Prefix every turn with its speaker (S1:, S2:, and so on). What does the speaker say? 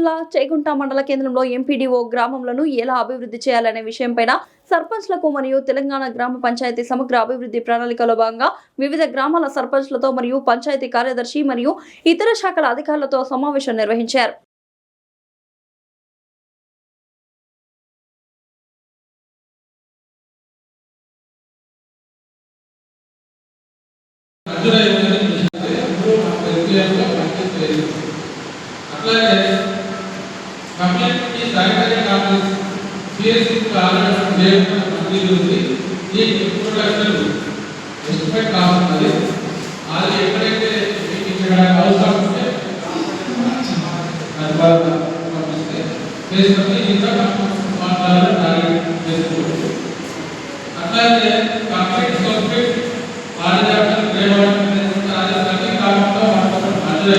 S1: జిల్లా చేగుంట మండల కేంద్రంలో ఎంపీడీఓ గ్రామంలను ఎలా అభివృద్ధి చేయాలనే విషయంపైన సర్పంచ్లకు మరియు తెలంగాణ గ్రామ పంచాయతీ సమగ్ర అభివృద్ధి ప్రణాళికలో భాగంగా వివిధ గ్రామాల సర్పంచ్లతో మరియు పంచాయతీ కార్యదర్శి మరియు ఇతర శాఖల అధికారులతో సమావేశం నిర్వహించారు.
S2: కమ్యూనిటీ సహకార కాంగ్రెస్ సిఎస్సి ఎస్టిమేట్ కావాలి. అది ఎక్కడైతే ఇక్కడ అవసరం ఉంటే పంపిస్తే చేసుకొని ఇంకా మాట్లాడాలని చేసుకోవచ్చు. అట్లాగే